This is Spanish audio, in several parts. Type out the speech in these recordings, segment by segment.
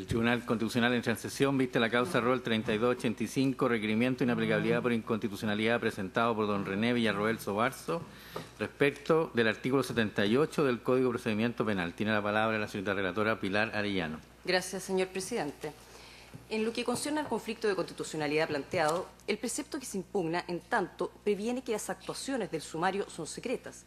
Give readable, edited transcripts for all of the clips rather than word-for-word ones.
Tribunal Constitucional entra en sesión. Vista la causa rol 3285, requerimiento de inaplicabilidad por inconstitucionalidad presentado por don René Villarroel Sobarzo respecto del artículo 78 del Código de Procedimiento Penal. Tiene la palabra la señora relatora Pilar Arellano. Gracias, señor presidente. En lo que concierne al conflicto de constitucionalidad planteado, el precepto que se impugna, en tanto, previene que las actuaciones del sumario son secretas,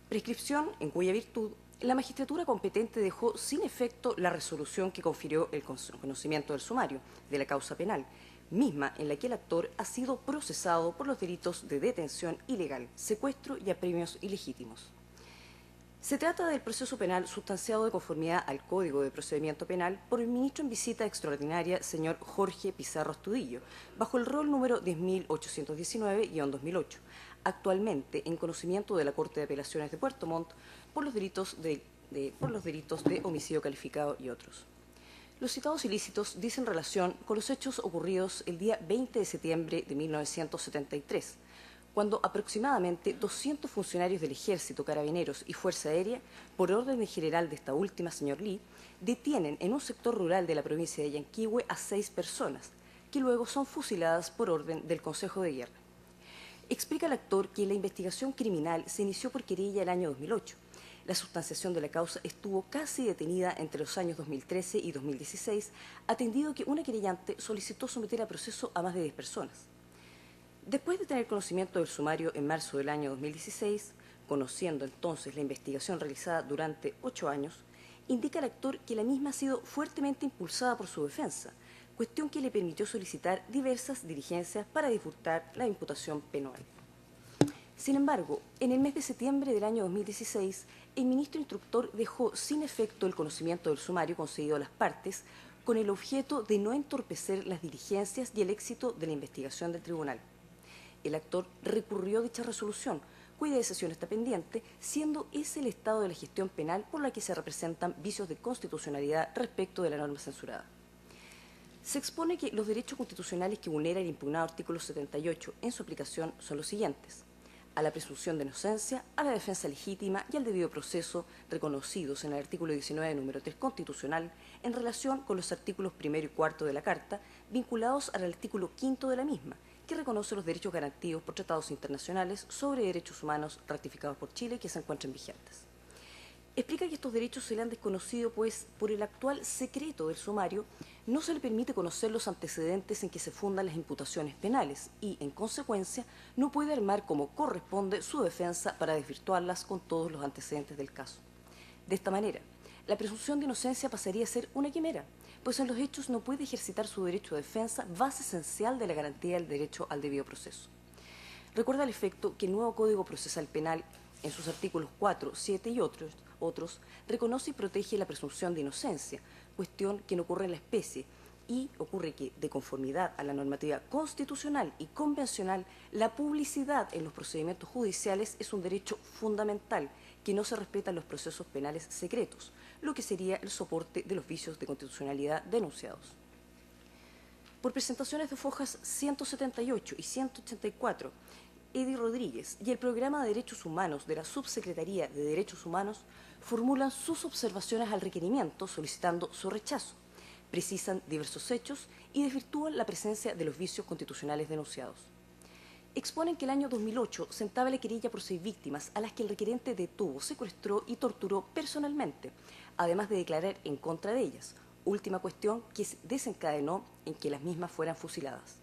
prescripción en cuya virtud la magistratura competente dejó sin efecto la resolución que confirió el conocimiento del sumario de la causa penal, misma en la que el actor ha sido procesado por los delitos de detención ilegal, secuestro y apremios ilegítimos. Se trata del proceso penal sustanciado de conformidad al Código de Procedimiento Penal por el ministro en visita extraordinaria, señor Jorge Pizarro Astudillo, bajo el rol número 10.819-2008, actualmente en conocimiento de la Corte de Apelaciones de Puerto Montt por los delitos de homicidio calificado y otros. Los citados ilícitos dicen relación con los hechos ocurridos el día 20 de septiembre de 1973, cuando aproximadamente 200 funcionarios del Ejército, Carabineros y Fuerza Aérea, por orden general de esta última, señor Lee, detienen en un sector rural de la provincia de Yanquihue a 6 personas, que luego son fusiladas por orden del Consejo de Guerra. Explica el actor que la investigación criminal se inició por querella el año 2008. La sustanciación de la causa estuvo casi detenida entre los años 2013 y 2016, atendido que una querellante solicitó someter a proceso a más de 10 personas. Después de tener conocimiento del sumario en marzo del año 2016, conociendo entonces la investigación realizada durante 8 años, indica el actor que la misma ha sido fuertemente impulsada por su defensa, cuestión que le permitió solicitar diversas diligencias para disfrutar la imputación penal. Sin embargo, en el mes de septiembre del año 2016, el ministro instructor dejó sin efecto el conocimiento del sumario concedido a las partes con el objeto de no entorpecer las diligencias y el éxito de la investigación del tribunal. El actor recurrió a dicha resolución, cuya decisión está pendiente, siendo ese el estado de la gestión penal por la que se representan vicios de constitucionalidad respecto de la norma censurada. Se expone que los derechos constitucionales que vulnera el impugnado artículo 78 en su aplicación son los siguientes: a la presunción de inocencia, a la defensa legítima y al debido proceso reconocidos en el artículo 19, número 3 constitucional, en relación con los artículos 1 y 4 de la Carta, vinculados al artículo 5 de la misma, que reconoce los derechos garantidos por tratados internacionales sobre derechos humanos ratificados por Chile que se encuentran vigentes. Explica que estos derechos se le han desconocido, pues por el actual secreto del sumario no se le permite conocer los antecedentes en que se fundan las imputaciones penales y, en consecuencia, no puede armar como corresponde su defensa para desvirtuarlas con todos los antecedentes del caso. De esta manera, la presunción de inocencia pasaría a ser una quimera, pues en los hechos no puede ejercitar su derecho de defensa, base esencial de la garantía del derecho al debido proceso. Recuerda al efecto que el nuevo Código Procesal Penal, en sus artículos 4, 7 y otros, reconoce y protege la presunción de inocencia, cuestión que no ocurre en la especie, y ocurre que, de conformidad a la normativa constitucional y convencional, la publicidad en los procedimientos judiciales es un derecho fundamental que no se respeta en los procesos penales secretos, lo que sería el soporte de los vicios de constitucionalidad denunciados. Por presentaciones de fojas 178 y 184, Edi Rodríguez y el Programa de Derechos Humanos de la Subsecretaría de Derechos Humanos formulan sus observaciones al requerimiento solicitando su rechazo, precisan diversos hechos y desvirtúan la presencia de los vicios constitucionales denunciados. Exponen que el año 2008 sentaba la querella por 6 víctimas a las que el requerente detuvo, secuestró y torturó personalmente, además de declarar en contra de ellas, última cuestión que desencadenó en que las mismas fueran fusiladas.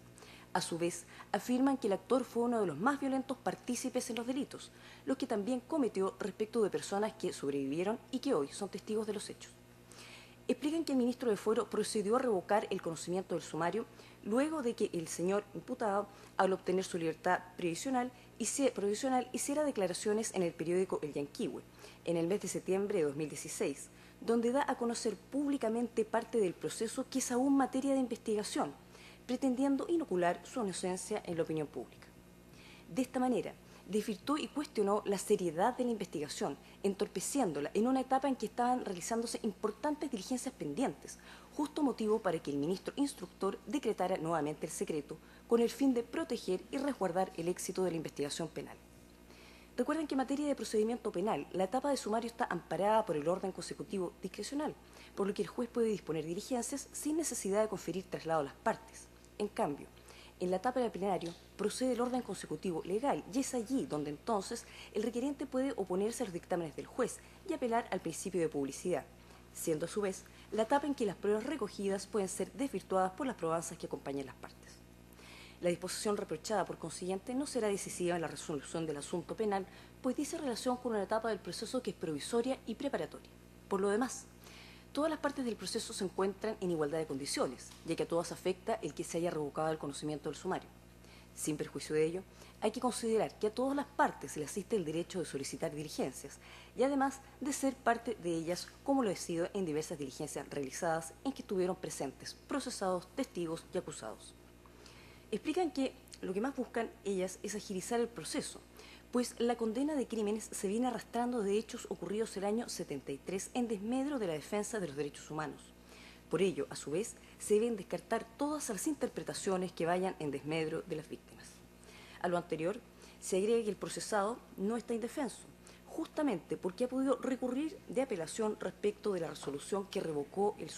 A su vez, afirman que el actor fue uno de los más violentos partícipes en los delitos, los que también cometió respecto de personas que sobrevivieron y que hoy son testigos de los hechos. Explican que el ministro de Fuero procedió a revocar el conocimiento del sumario luego de que el señor imputado, al obtener su libertad provisional, hiciera declaraciones en el periódico El Yanquihue, en el mes de septiembre de 2016, donde da a conocer públicamente parte del proceso que es aún materia de investigación, pretendiendo inocular su inocencia en la opinión pública. De esta manera, desvirtuó y cuestionó la seriedad de la investigación, entorpeciéndola en una etapa en que estaban realizándose importantes diligencias pendientes, justo motivo para que el ministro instructor decretara nuevamente el secreto, con el fin de proteger y resguardar el éxito de la investigación penal. Recuerden que en materia de procedimiento penal, la etapa de sumario está amparada por el orden consecutivo discrecional, por lo que el juez puede disponer diligencias sin necesidad de conferir traslado a las partes. En cambio, en la etapa del plenario procede el orden consecutivo legal y es allí donde entonces el requerente puede oponerse a los dictámenes del juez y apelar al principio de publicidad, siendo a su vez la etapa en que las pruebas recogidas pueden ser desvirtuadas por las probanzas que acompañan las partes. La disposición reprochada, por consiguiente, no será decisiva en la resolución del asunto penal, pues dice relación con una etapa del proceso que es provisoria y preparatoria. Por lo demás, todas las partes del proceso se encuentran en igualdad de condiciones, ya que a todas afecta el que se haya revocado el conocimiento del sumario. Sin perjuicio de ello, hay que considerar que a todas las partes se le asiste el derecho de solicitar diligencias y además de ser parte de ellas, como lo ha sido en diversas diligencias realizadas en que estuvieron presentes procesados, testigos y acusados. Explican que lo que más buscan ellas es agilizar el proceso, pues la condena de crímenes se viene arrastrando de hechos ocurridos el año 73 en desmedro de la defensa de los derechos humanos. Por ello, a su vez, se deben descartar todas las interpretaciones que vayan en desmedro de las víctimas. A lo anterior, se agrega que el procesado no está indefenso, justamente porque ha podido recurrir de apelación respecto de la resolución que revocó el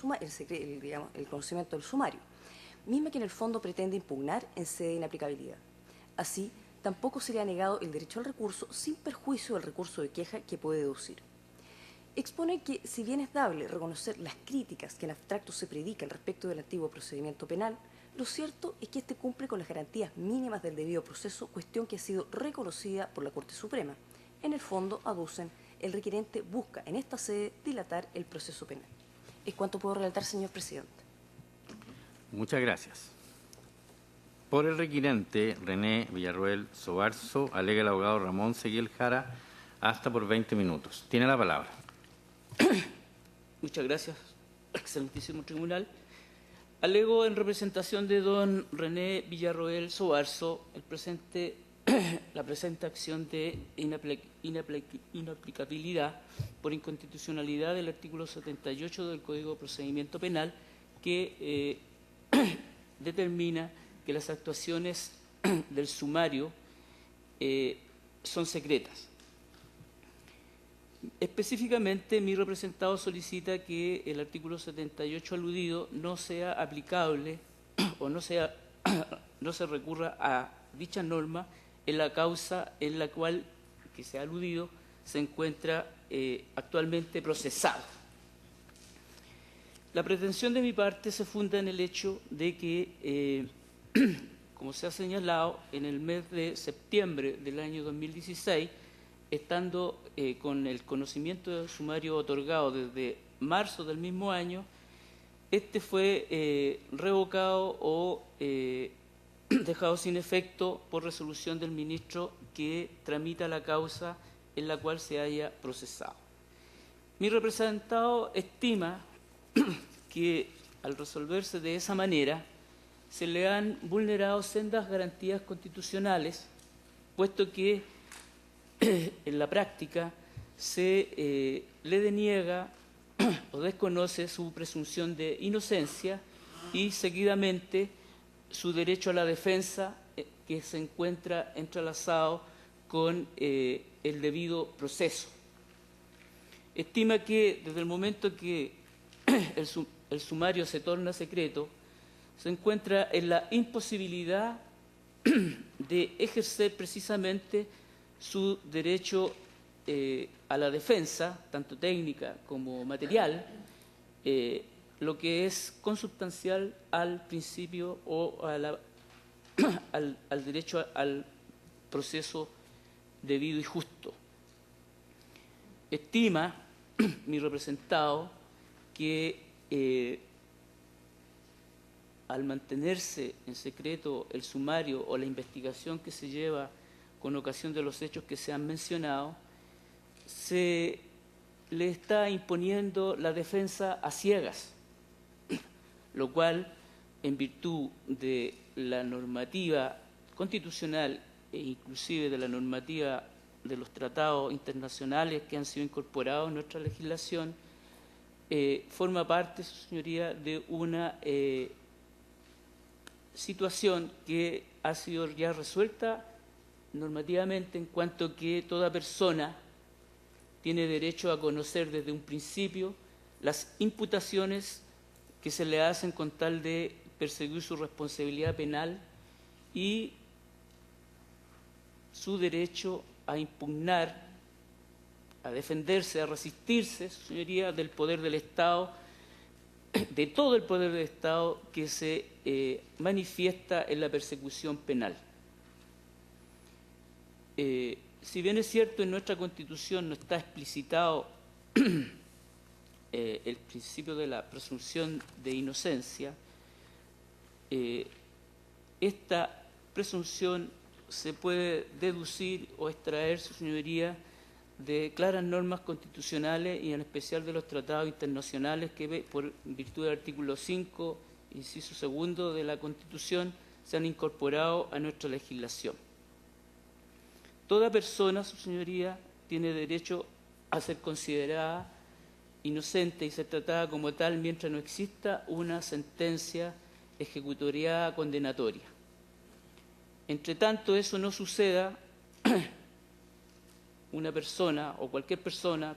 conocimiento del sumario, misma que en el fondo pretende impugnar en sede de inaplicabilidad. Así, tampoco se le ha negado el derecho al recurso sin perjuicio del recurso de queja que puede deducir. Expone que, si bien es dable reconocer las críticas que en abstracto se predican respecto del antiguo procedimiento penal, lo cierto es que este cumple con las garantías mínimas del debido proceso, cuestión que ha sido reconocida por la Corte Suprema. En el fondo, aducen, el requerente busca en esta sede dilatar el proceso penal. Es cuanto puedo relatar, señor presidente. Muchas gracias. Por el requirente René Villarroel Sobarzo, alega el abogado Ramón Seguiel Jara, hasta por 20 minutos. Tiene la palabra. Muchas gracias, excelentísimo tribunal. Alego en representación de don René Villarroel Sobarzo la presente acción de inaplicabilidad por inconstitucionalidad del artículo 78 del Código de Procedimiento Penal, que determina que las actuaciones del sumario son secretas. Específicamente, mi representado solicita que el artículo 78 aludido no sea aplicable o no se recurra a dicha norma en la causa en la cual que se ha aludido se encuentra actualmente procesado. La pretensión de mi parte se funda en el hecho de que, como se ha señalado, en el mes de septiembre del año 2016, estando con el conocimiento del sumario otorgado desde marzo del mismo año, este fue revocado o dejado sin efecto por resolución del ministro que tramita la causa en la cual se haya procesado. Mi representado estima que al resolverse de esa manera se le han vulnerado sendas garantías constitucionales, puesto que en la práctica se le deniega o desconoce su presunción de inocencia y seguidamente su derecho a la defensa que se encuentra entrelazado con el debido proceso. Estima que desde el momento que el sumario se torna secreto, se encuentra en la imposibilidad de ejercer precisamente su derecho a la defensa, tanto técnica como material, lo que es consubstancial al principio o al derecho al proceso debido y justo. Estima mi representado que al mantenerse en secreto el sumario o la investigación que se lleva con ocasión de los hechos que se han mencionado, se le está imponiendo la defensa a ciegas, lo cual, en virtud de la normativa constitucional e inclusive de la normativa de los tratados internacionales que han sido incorporados en nuestra legislación, forma parte, su señoría, de una situación que ha sido ya resuelta normativamente, en cuanto que toda persona tiene derecho a conocer desde un principio las imputaciones que se le hacen con tal de perseguir su responsabilidad penal y su derecho a impugnar, a defenderse, a resistirse, su señoría, del poder del Estado, de todo el poder del Estado que se manifiesta en la persecución penal. Si bien es cierto, en nuestra Constitución no está explicitado el principio de la presunción de inocencia, esta presunción se puede deducir o extraer, su señoría, de claras normas constitucionales y en especial de los tratados internacionales que, por virtud del artículo 5, inciso segundo de la Constitución, se han incorporado a nuestra legislación. Toda persona, su señoría, tiene derecho a ser considerada inocente y ser tratada como tal mientras no exista una sentencia ejecutoriada condenatoria. Entre tanto eso no suceda, una persona o cualquier persona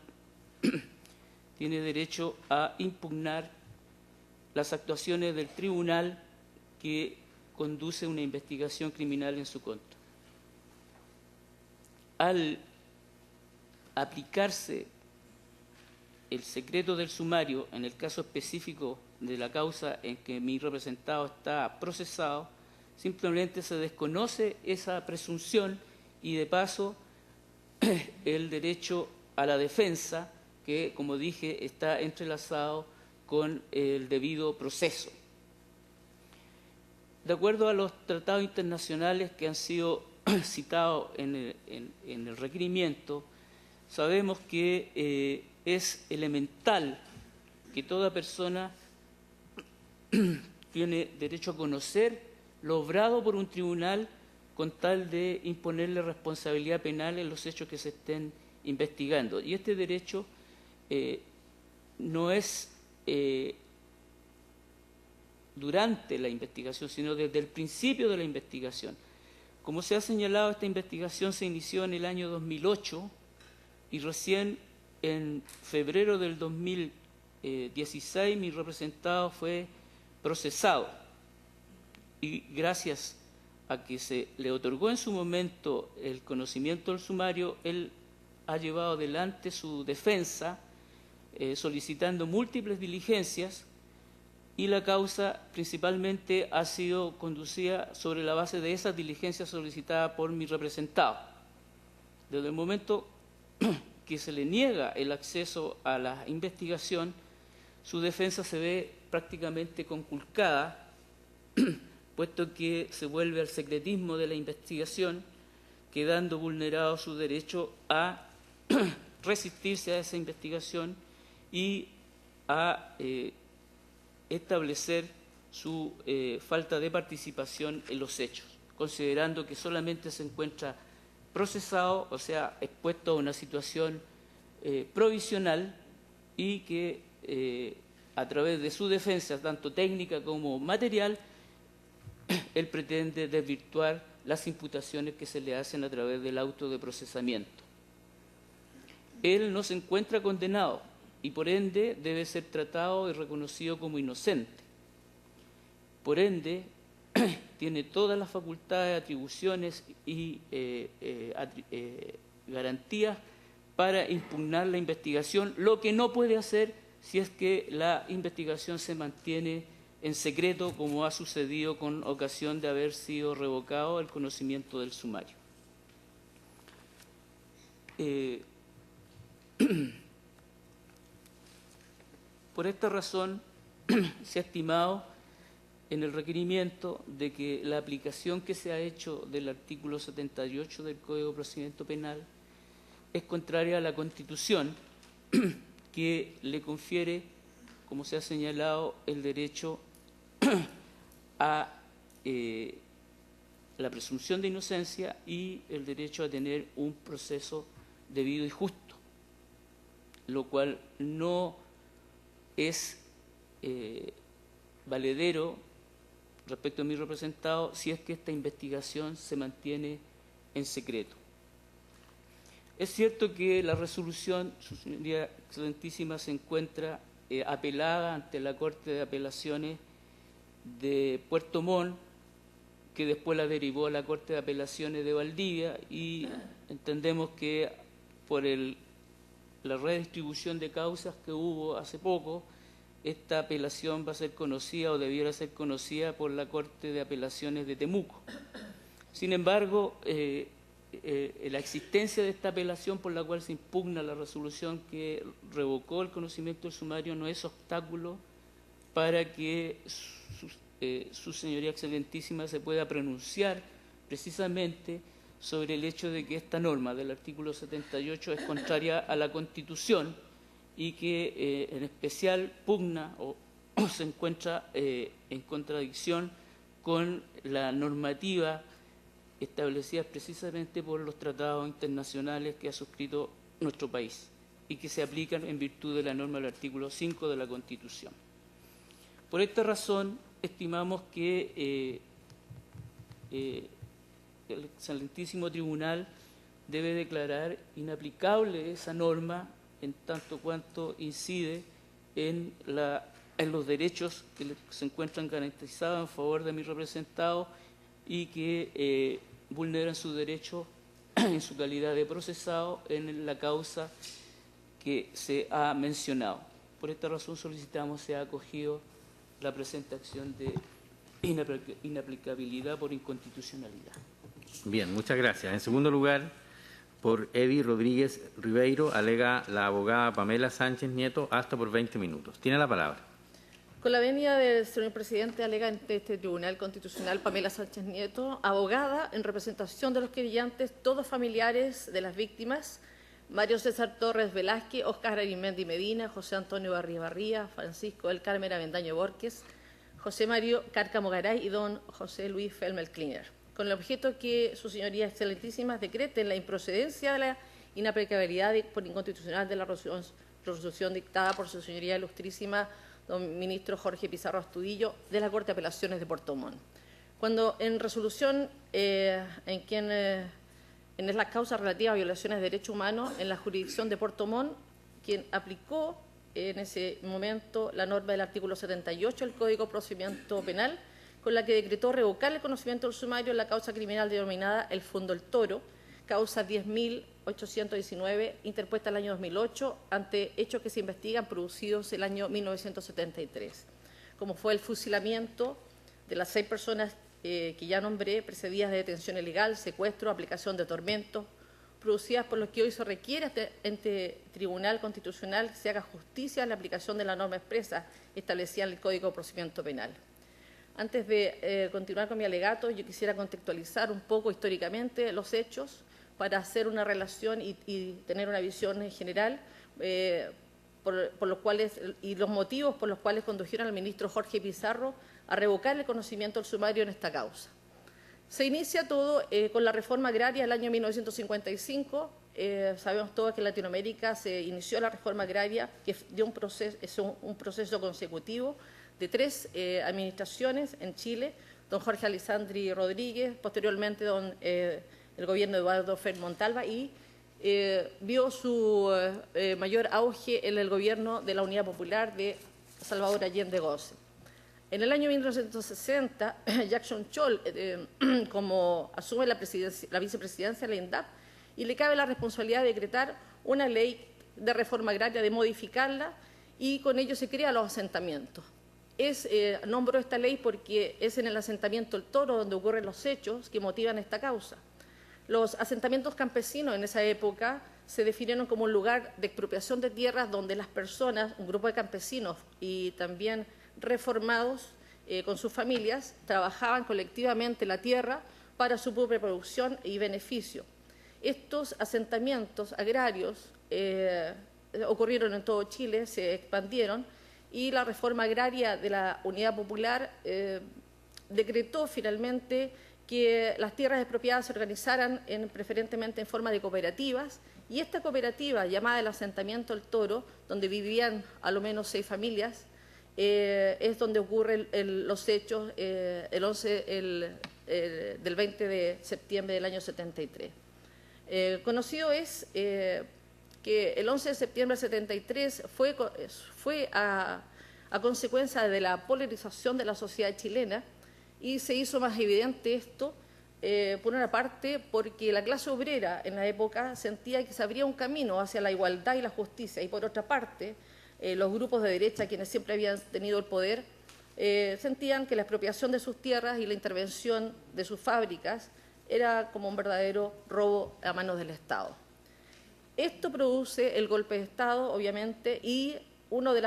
tiene derecho a impugnar las actuaciones del tribunal que conduce una investigación criminal en su contra. Al aplicarse el secreto del sumario en el caso específico de la causa en que mi representado está procesado, simplemente se desconoce esa presunción y de paso el derecho a la defensa, que, como dije, está entrelazado con el debido proceso. De acuerdo a los tratados internacionales que han sido citados en el requerimiento, sabemos que es elemental que toda persona tiene derecho a conocer lo obrado por un tribunal con tal de imponerle responsabilidad penal en los hechos que se estén investigando. Y este derecho no es durante la investigación, sino desde el principio de la investigación. Como se ha señalado, esta investigación se inició en el año 2008 y recién en febrero del 2016 mi representado fue procesado. Y gracias a que se le otorgó en su momento el conocimiento del sumario, él ha llevado adelante su defensa solicitando múltiples diligencias y la causa principalmente ha sido conducida sobre la base de esas diligencias solicitadas por mi representado. Desde el momento que se le niega el acceso a la investigación, su defensa se ve prácticamente conculcada, puesto que se vuelve al secretismo de la investigación, quedando vulnerado su derecho a resistirse a esa investigación y a establecer su falta de participación en los hechos, considerando que solamente se encuentra procesado, o sea, expuesto a una situación provisional y que a través de su defensa, tanto técnica como material, él pretende desvirtuar las imputaciones que se le hacen a través del auto de procesamiento. Él no se encuentra condenado y por ende debe ser tratado y reconocido como inocente. Por ende, tiene todas las facultades, atribuciones y garantías para impugnar la investigación, lo que no puede hacer si es que la investigación se mantiene en secreto, como ha sucedido con ocasión de haber sido revocado el conocimiento del sumario. Por esta razón, se ha estimado en el requerimiento de que la aplicación que se ha hecho del artículo 78 del Código de Procedimiento Penal es contraria a la Constitución, que le confiere, como se ha señalado, el derecho a la presunción de inocencia y el derecho a tener un proceso debido y justo, lo cual no es valedero respecto a mi representado si es que esta investigación se mantiene en secreto. Es cierto que la resolución, su señoría excelentísima, se encuentra apelada ante la Corte de Apelaciones de Puerto Montt, que después la derivó a la Corte de Apelaciones de Valdivia, y entendemos que por la redistribución de causas que hubo hace poco, esta apelación va a ser conocida o debiera ser conocida por la Corte de Apelaciones de Temuco. Sin embargo, la existencia de esta apelación por la cual se impugna la resolución que revocó el conocimiento del sumario no es obstáculo para que su señoría excelentísima se pueda pronunciar precisamente sobre el hecho de que esta norma del artículo 78 es contraria a la Constitución y que en especial pugna o se encuentra en contradicción con la normativa establecidas precisamente por los tratados internacionales que ha suscrito nuestro país y que se aplican en virtud de la norma del artículo 5 de la Constitución. Por esta razón, estimamos que el excelentísimo tribunal debe declarar inaplicable esa norma en tanto cuanto incide en los derechos que se encuentran garantizados en favor de mi representado y que vulneran su derecho en su calidad de procesado en la causa que se ha mencionado. Por esta razón solicitamos sea acogido la presente acción de inaplicabilidad por inconstitucionalidad. Bien, muchas gracias. En segundo lugar, por Eddie Rodríguez Ribeiro, alega la abogada Pamela Sánchez Nieto, hasta por 20 minutos. Tiene la palabra. Con la venia del señor presidente, alega ante este Tribunal Constitucional Pamela Sánchez Nieto, abogada en representación de los querellantes, todos familiares de las víctimas, Mario César Torres Velázquez, Óscar Arimendi Medina, José Antonio Barría, Francisco del Carmen Avendaño Borges, José Mario Cárcamo Garay y don José Luis Felmel Kliner, con el objeto que sus señorías excelentísimas decreten la improcedencia de la inaplicabilidad por inconstitucional de la resolución dictada por su señoría ilustrísima don ministro Jorge Pizarro Astudillo de la Corte de Apelaciones de Puerto Montt. Cuando en resolución en es la causa relativa a violaciones de derechos humanos en la jurisdicción de Puerto Montt, quien aplicó en ese momento la norma del artículo 78 del Código de Procedimiento Penal, con la que decretó revocar el conocimiento del sumario en la causa criminal denominada El Fondo del Toro, causa 10.819, interpuesta el año 2008, ante hechos que se investigan producidos el año 1973, como fue el fusilamiento de las 6 personas que ya nombré, precedidas de detención ilegal, secuestro, aplicación de tormentos, producidas por lo que hoy se requiere ante Tribunal Constitucional que se haga justicia en la aplicación de la norma expresa establecida en el Código de Procedimiento Penal. Antes de continuar con mi alegato, yo quisiera contextualizar un poco históricamente los hechos para hacer una relación y tener una visión general por los cuales y los motivos por los cuales condujeron al ministro Jorge Pizarro a revocar el conocimiento del sumario en esta causa. Se inicia todo con la reforma agraria del año 1955. Sabemos todos que en Latinoamérica se inició la reforma agraria, que dio un proceso consecutivo de 3 administraciones en Chile, don Jorge Alessandri Rodríguez, posteriormente el gobierno de Eduardo Frei Montalva, y vio su mayor auge en el gobierno de la Unidad Popular de Salvador Allende Gosse. En el año 1960, Jackson Chol como asume la vicepresidencia de la INDAP y le cabe la responsabilidad de decretar una ley de reforma agraria, de modificarla, y con ello se crean los asentamientos. Nombro esta ley porque es en el asentamiento El Toro donde ocurren los hechos que motivan esta causa. Los asentamientos campesinos en esa época se definieron como un lugar de expropiación de tierras donde las personas, un grupo de campesinos y también reformados con sus familias, trabajaban colectivamente la tierra para su propia producción y beneficio. Estos asentamientos agrarios ocurrieron en todo Chile, se expandieron, y la reforma agraria de la Unidad Popular decretó finalmente que las tierras expropiadas se organizaran preferentemente en forma de cooperativas, y esta cooperativa, llamada el asentamiento El Toro, donde vivían a lo menos 6 familias, es donde ocurren los hechos del 20 de septiembre del año 73. Conocido es que el 11 de septiembre del 73 fue a consecuencia de la polarización de la sociedad chilena, y se hizo más evidente esto, por una parte, porque la clase obrera en la época sentía que se abría un camino hacia la igualdad y la justicia, y por otra parte, los grupos de derecha, quienes siempre habían tenido el poder, sentían que la expropiación de sus tierras y la intervención de sus fábricas era como un verdadero robo a manos del Estado. Esto produce el golpe de Estado, obviamente, y una de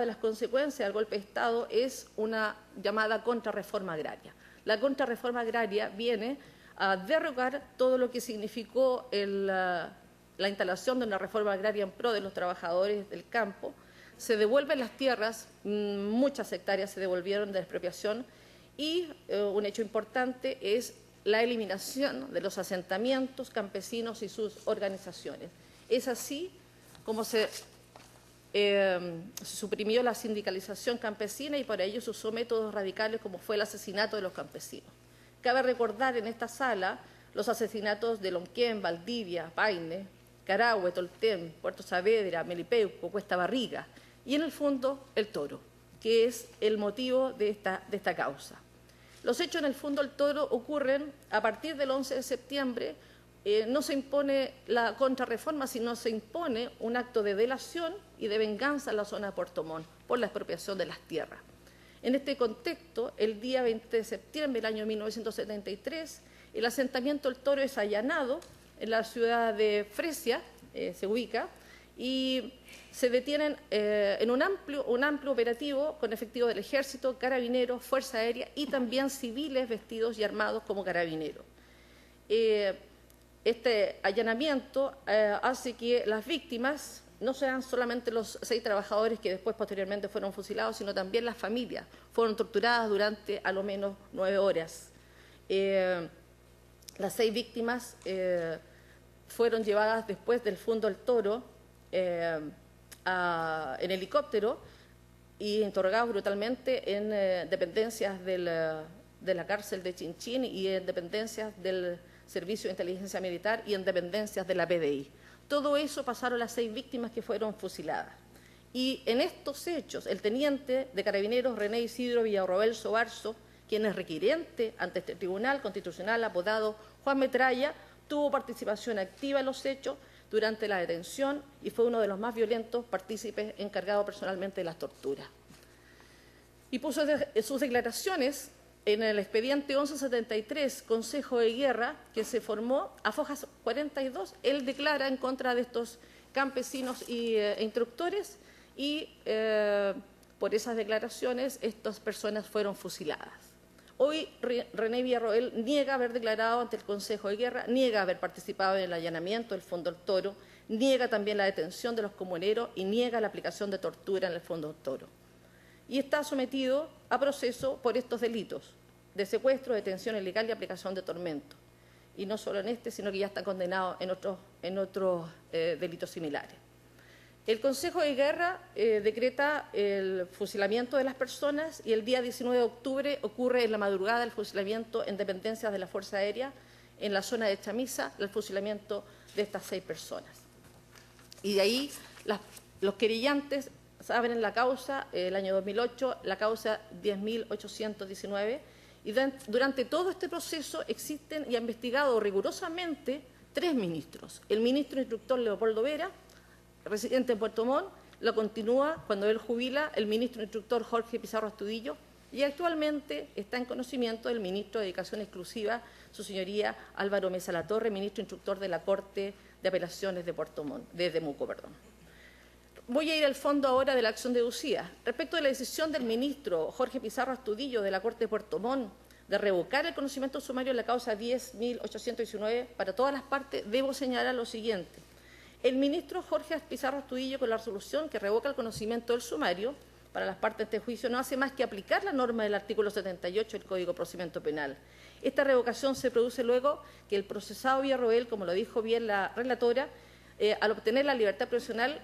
las consecuencias del golpe de Estado es una llamada contrarreforma agraria. La contrarreforma agraria viene a derrocar todo lo que significó la instalación de una reforma agraria en pro de los trabajadores del campo. Se devuelven las tierras, muchas hectáreas se devolvieron de la expropiación, y un hecho importante es la eliminación de los asentamientos campesinos y sus organizaciones. Es así como se suprimió la sindicalización campesina, y para ello se usó métodos radicales como fue el asesinato de los campesinos. Cabe recordar en esta sala los asesinatos de Lonquén, Valdivia, Paine, Carahue, Tolten, Puerto Saavedra, Melipeuco, Cuesta Barriga, y en el fondo el Toro, que es el motivo de esta causa. Los hechos en el fondo del Toro ocurren a partir del 11 de septiembre. No se impone la contrarreforma, sino se impone un acto de delación y de venganza en la zona de Puerto Montt por la expropiación de las tierras. En este contexto, el día 20 de septiembre del año 1973, el asentamiento del Toro es allanado en la ciudad de Fresia, se ubica, y se detienen en un amplio operativo con efectivos del Ejército, Carabineros, Fuerza Aérea y también civiles vestidos y armados como carabineros. Este allanamiento hace que las víctimas no sean solamente los 6 trabajadores que después posteriormente fueron fusilados, sino también las familias. Fueron torturadas durante a lo menos 9 horas. Las 6 víctimas fueron llevadas después del Fundo del Toro en helicóptero y interrogados brutalmente en dependencias de la cárcel de Chinchín y en dependencias del Servicio de Inteligencia Militar y en dependencias de la PDI. Todo eso pasaron las 6 víctimas que fueron fusiladas. Y en estos hechos, el teniente de Carabineros René Isidro Villarroel Sobarzo, quien es requirente ante este tribunal constitucional apodado Juan Metralla, tuvo participación activa en los hechos durante la detención y fue uno de los más violentos partícipes, encargado personalmente de las torturas. Y puso sus declaraciones en el expediente 1173, Consejo de Guerra, que se formó a fojas 42, él declara en contra de estos campesinos e instructores, y por esas declaraciones estas personas fueron fusiladas. Hoy René Villarroel niega haber declarado ante el Consejo de Guerra, niega haber participado en el allanamiento del Fondo del Toro, niega también la detención de los comuneros y niega la aplicación de tortura en el Fondo del Toro. Y está sometido a proceso por estos delitos de secuestro, detención ilegal y aplicación de tormento. Y no solo en este, sino que ya está condenado en otros delitos similares. El Consejo de Guerra decreta el fusilamiento de las personas y el día 19 de octubre ocurre en la madrugada el fusilamiento en dependencias de la Fuerza Aérea en la zona de Chamisa, el fusilamiento de estas 6 personas. Y de ahí los querellantes abren la causa, el año 2008, la causa 10.819, y durante todo este proceso existen y ha investigado rigurosamente 3 ministros. El ministro instructor Leopoldo Vera, residente en Puerto Montt, lo continúa cuando él jubila el ministro instructor Jorge Pizarro Astudillo, y actualmente está en conocimiento del ministro de Educación Exclusiva, su señoría Álvaro Mesa Latorre, ministro instructor de la Corte de Apelaciones de Puerto Montt, de Temuco, perdón. Voy a ir al fondo ahora de la acción deducida. Respecto de la decisión del ministro Jorge Pizarro Astudillo de la Corte de Puerto Montt de revocar el conocimiento sumario en la causa 10.819 para todas las partes, debo señalar lo siguiente. El ministro Jorge Pizarro Astudillo, con la resolución que revoca el conocimiento del sumario para las partes de este juicio, no hace más que aplicar la norma del artículo 78 del Código de Procedimiento Penal. Esta revocación se produce luego que el procesado Villarroel, como lo dijo bien la relatora, al obtener la libertad provisional,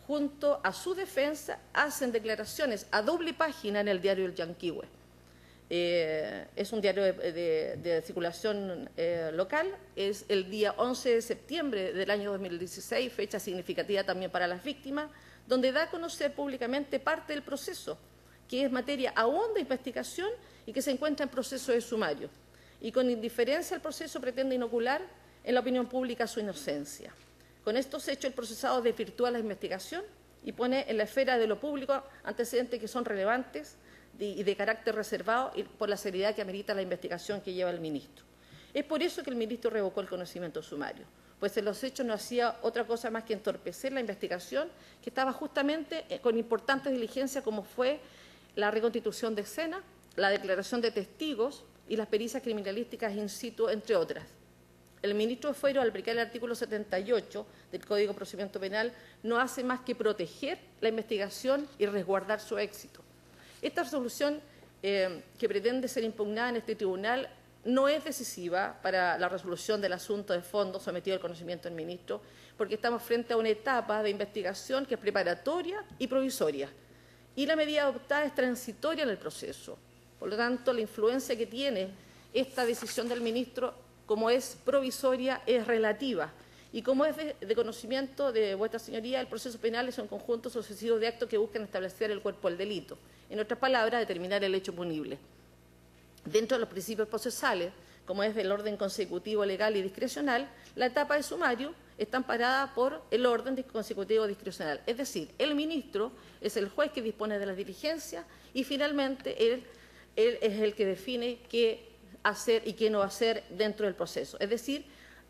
junto a su defensa, hacen declaraciones a doble página en el diario El Yanquihue. es un diario de circulación local, es el día 11 de septiembre del año 2016, fecha significativa también para las víctimas, donde da a conocer públicamente parte del proceso, que es materia aún de investigación y que se encuentra en proceso de sumario. Y con indiferencia al proceso pretende inocular en la opinión pública su inocencia. Con estos hechos, el procesado desvirtúa la investigación y pone en la esfera de lo público antecedentes que son relevantes y de carácter reservado y por la seriedad que amerita la investigación que lleva el ministro. Es por eso que el ministro revocó el conocimiento sumario, pues en los hechos no hacía otra cosa más que entorpecer la investigación que estaba justamente con importantes diligencias como fue la reconstitución de escena, la declaración de testigos y las pericias criminalísticas in situ, entre otras. El ministro de Fuero, al aplicar el artículo 78 del Código de Procedimiento Penal, no hace más que proteger la investigación y resguardar su éxito. Esta resolución que pretende ser impugnada en este tribunal no es decisiva para la resolución del asunto de fondo sometido al conocimiento del ministro, porque estamos frente a una etapa de investigación que es preparatoria y provisoria, y la medida adoptada es transitoria en el proceso. Por lo tanto, la influencia que tiene esta decisión del ministro, como es provisoria, es relativa. Y como es de conocimiento de vuestra señoría, el proceso penal es un conjunto sucesivo de actos que buscan establecer el cuerpo del delito. En otras palabras, determinar el hecho punible. Dentro de los principios procesales, como es del orden consecutivo legal y discrecional, la etapa de sumario está amparada por el orden consecutivo discrecional. Es decir, el ministro es el juez que dispone de las diligencias y finalmente él es el que define qué hacer y qué no hacer dentro del proceso. Es decir,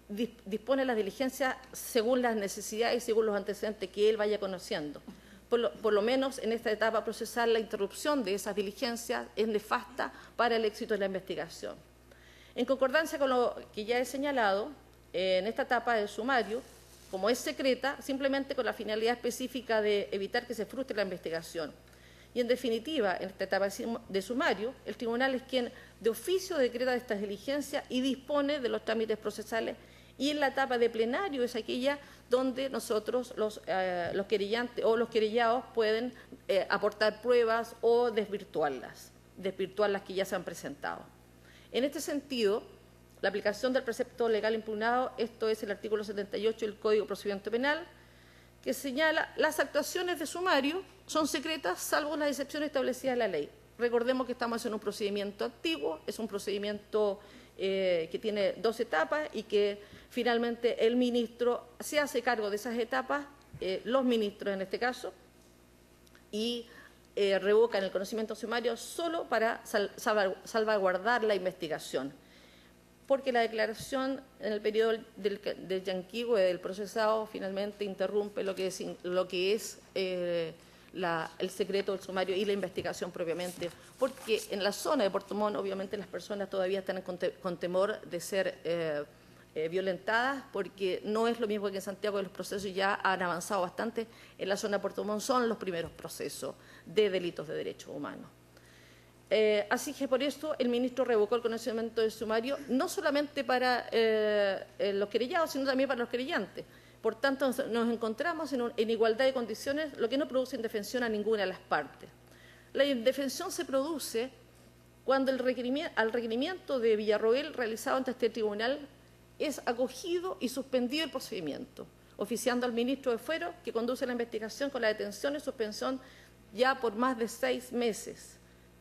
dispone las diligencias según las necesidades y según los antecedentes que él vaya conociendo. Por lo menos en esta etapa procesal, la interrupción de esas diligencias es nefasta para el éxito de la investigación. En concordancia con lo que ya he señalado, en esta etapa del sumario, como es secreta, simplemente con la finalidad específica de evitar que se frustre la investigación. Y en definitiva, en esta etapa de sumario, el tribunal es quien de oficio decreta estas diligencias y dispone de los trámites procesales, y en la etapa de plenario es aquella donde nosotros, los querellantes o los querellados, pueden aportar pruebas o desvirtuar las que ya se han presentado. En este sentido, la aplicación del precepto legal impugnado, esto es el artículo 78 del Código de Procedimiento Penal, que señala las actuaciones de sumario son secretas salvo las excepciones establecidas en la ley. Recordemos que estamos en un procedimiento antiguo, es un procedimiento que tiene 2 etapas y que finalmente el ministro se hace cargo de esas etapas, los ministros en este caso, y revocan el conocimiento sumario solo para salvaguardar la investigación. Porque la declaración en el periodo del yanquigo del procesado finalmente interrumpe lo que es el secreto del sumario y la investigación propiamente, porque en la zona de Puerto Montt obviamente las personas todavía están con temor de ser violentadas, porque no es lo mismo que en Santiago, que los procesos ya han avanzado bastante. En la zona de Puerto Montt son los primeros procesos de delitos de derechos humanos. Así que por eso el ministro revocó el conocimiento del sumario, no solamente para los querellados, sino también para los querellantes. Por tanto, nos encontramos en igualdad de condiciones, lo que no produce indefensión a ninguna de las partes. La indefensión se produce cuando al requerimiento de Villarroel realizado ante este tribunal es acogido y suspendido el procedimiento, oficiando al ministro de Fuero, que conduce la investigación con la detención y suspensión ya por más de 6 meses,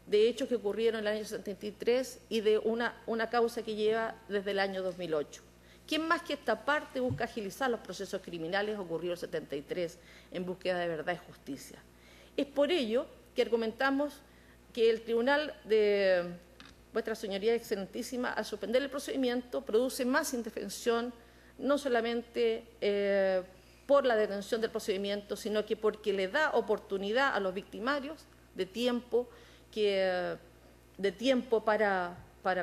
de hechos que ocurrieron en el año 73 y de una causa que lleva desde el año 2008. ¿Quién más que esta parte busca agilizar los procesos criminales ocurridos en el 73 en búsqueda de verdad y justicia? Es por ello que argumentamos que el Tribunal de Vuestra Señoría Excelentísima, al suspender el procedimiento, produce más indefensión, no solamente por la detención del procedimiento, sino que porque le da oportunidad a los victimarios de tiempo para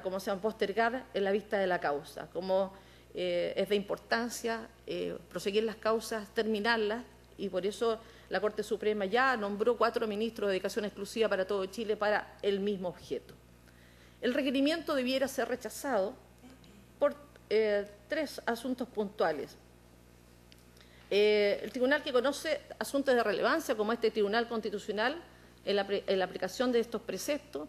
como se llama, postergar en la vista de la causa, como es de importancia proseguir las causas, terminarlas, y por eso la Corte Suprema ya nombró 4 ministros de dedicación exclusiva para todo Chile para el mismo objeto. El requerimiento debiera ser rechazado por 3 asuntos puntuales. El tribunal que conoce asuntos de relevancia, como este Tribunal Constitucional, en la aplicación de estos preceptos